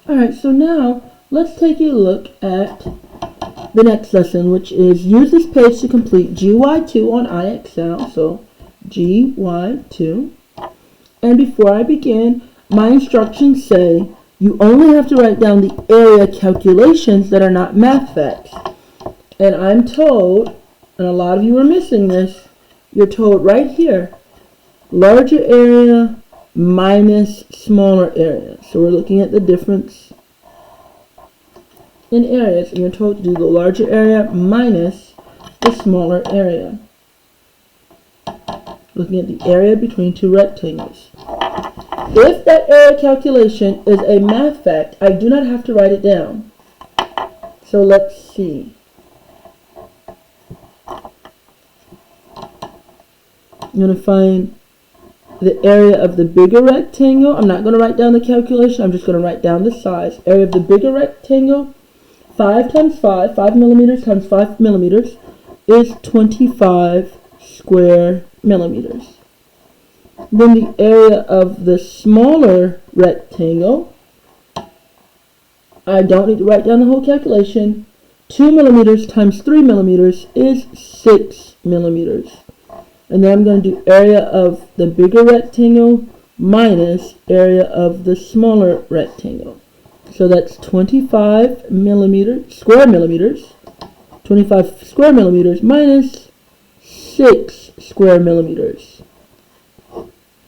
Alright, so now let's take a look at the next lesson, which is use this page to complete GY2 on IXL. So GY2. And before I begin, my instructions say you only have to write down the area calculations that are not math facts. And I'm told, and a lot of you are missing this, you're told right here, larger area minus smaller area. So we're looking at the difference in areas, and you're told to do the larger area minus the smaller area. Looking at the area between two rectangles. If that area calculation is a math fact, I do not have to write it down. So let's see. I'm going to find the area of the bigger rectangle. I'm not going to write down the calculation. I'm just going to write down the size. Area of the bigger rectangle, 5 times 5, 5 millimeters times 5 millimeters is 25 square millimeters. Then the area of the smaller rectangle, I don't need to write down the whole calculation. 2 millimeters times 3 millimeters is 6 millimeters. And then I'm going to do area of the bigger rectangle minus area of the smaller rectangle. So that's 25 square millimeters. 25 square millimeters minus 6 square millimeters.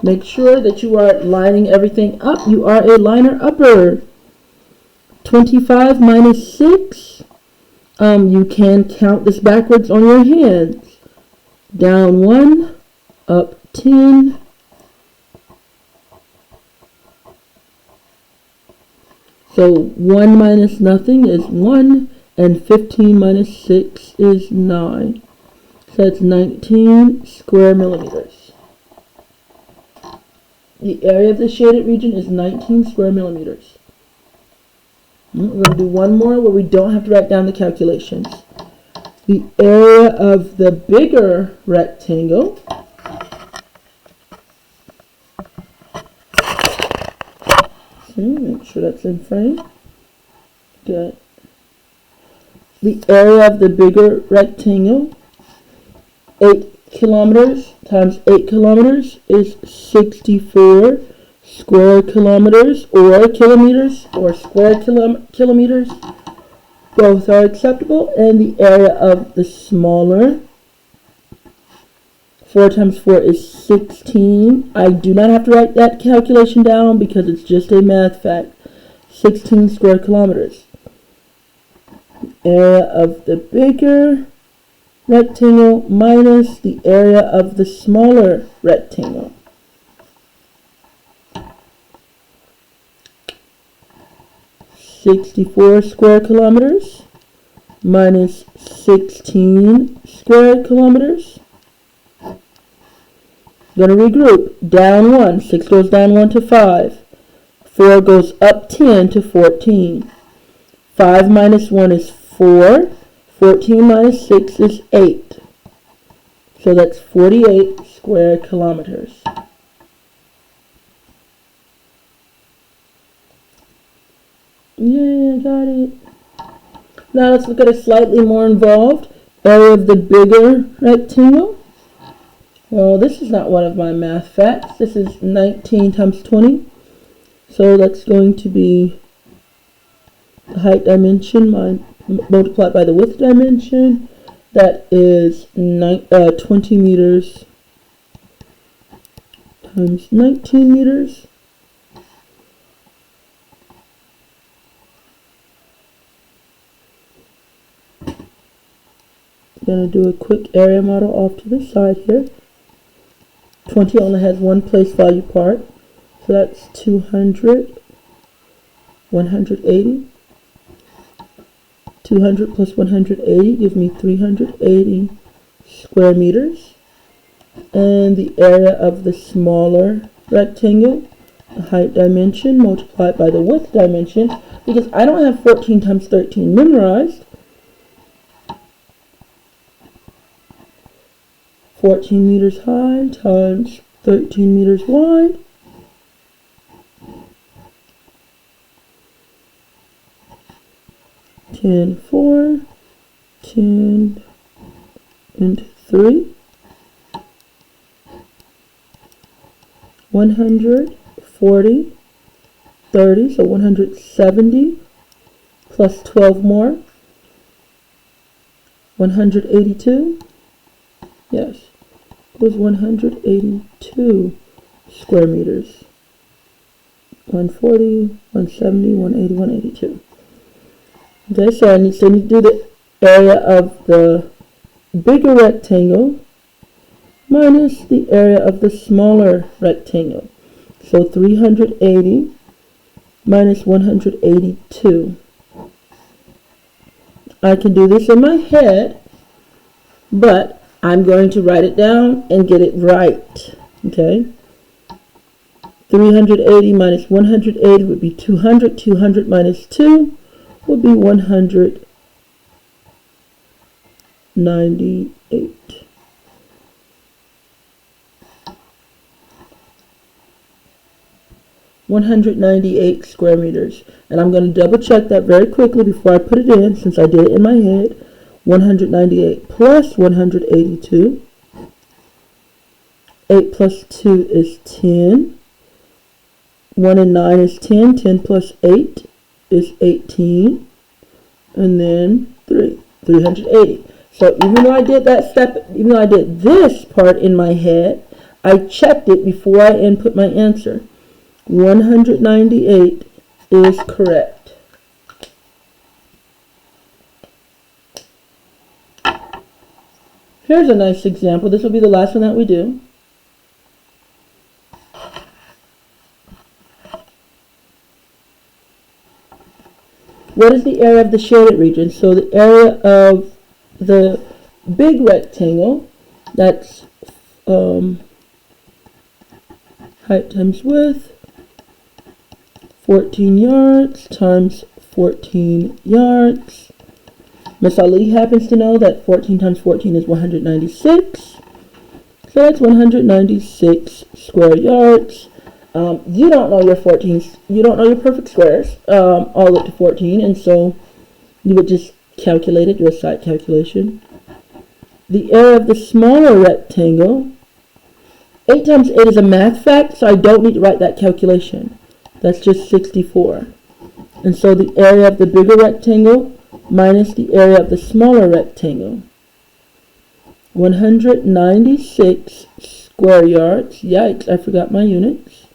Make sure that you are lining everything up. You are a liner upper. 25 minus 6. You can count this backwards on your hands. Down 1, up 10. So 1 minus nothing is 1, and 15 minus 6 is 9. So that's 19 square millimeters. The area of the shaded region is 19 square millimeters. We're going to do one more where we don't have to write down the calculations. The area of the bigger rectangle make sure that's in frame. Good. The area of the bigger rectangle, 8 kilometers times 8 kilometers is 64 square kilometers, or kilometers, or square kilometers. Both are acceptable. And the area of the smaller, 4 times 4 is 16. I do not have to write that calculation down because it's just a math fact. 16 square kilometers. The area of the bigger rectangle minus the area of the smaller rectangle. $64 square kilometers minus 16 square kilometers. I'm going to regroup. Down 1. 6 goes down 1 to 5. 4 goes up 10 to 14. 5 minus 1 is 4. 14 minus 6 is 8. So that's 48 square kilometers. Yeah, got it. Now let's look at a slightly more involved area of the bigger rectangle. Well, this is not one of my math facts. This is 19 times 20. So that's going to be the height dimension multiplied by the width dimension. That is 20 meters times 19 meters. I'm going to do a quick area model off to the side here. 20 only has one place value part. So that's 200, 180. 200 plus 180 gives me 380 square meters. And the area of the smaller rectangle, the height dimension multiplied by the width dimension, because I don't have 14 times 13 memorized. 14 meters high times 13 meters wide 10, 4, 10, and 3. 140, 30, so 170 plus 12 more. 182. Yes, it was 182 square meters. 140, 170, 180, 182. Okay, so I need to do the area of the bigger rectangle minus the area of the smaller rectangle. So 380 minus 182. I can do this in my head, but I'm going to write it down and get it right. Okay? 380 minus 180 would be 200. 200 minus 2 would be 198. 198 square meters. And I'm going to double check that very quickly before I put it in, since I did it in my head. 198 plus 182. 8 plus 2 is 10. 1 and 9 is 10. 10 plus 8 is 18. And then 380. So even though I did that step, even though I did this part in my head, I checked it before I input my answer. 198 is correct. Here's a nice example. This will be the last one that we do. What is the area of the shaded region? So the area of the big rectangle, that's height times width, 14 yards times 14 yards. Miss Ali happens to know that 14 times 14 is 196. So that's 196 square yards. You don't know your 14s, you don't know your perfect squares, all up to 14, and so you would just calculate it, do a side calculation. The area of the smaller rectangle, 8 times 8 is a math fact, so I don't need to write that calculation. That's just 64. And so the area of the bigger rectangle minus the area of the smaller rectangle. 196 square yards. Yikes, I forgot my units.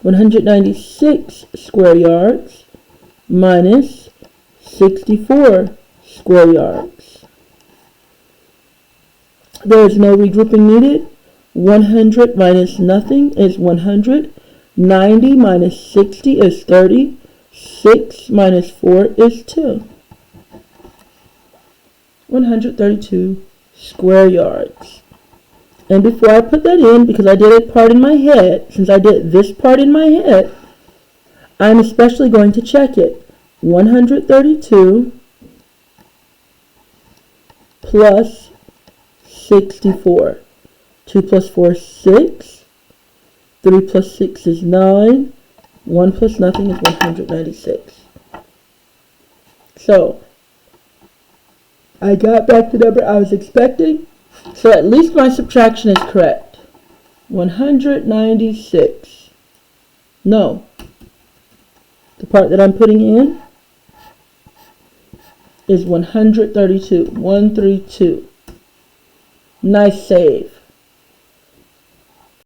196 square yards minus 64 square yards. There is no regrouping needed. 100 minus nothing is 100. 90 minus 60 is 30. 6 minus 4 is 2. 132 square yards. And before I put that in, because I did a part in my head, since I did this part in my head, I'm especially going to check it. 132 plus 64. 2 plus 4 is 6. 3 plus 6 is 9. 1 plus nothing is 196. So, I got back the number I was expecting. So at least my subtraction is correct. 196. No. The part that I'm putting in is 132. 132. Nice save.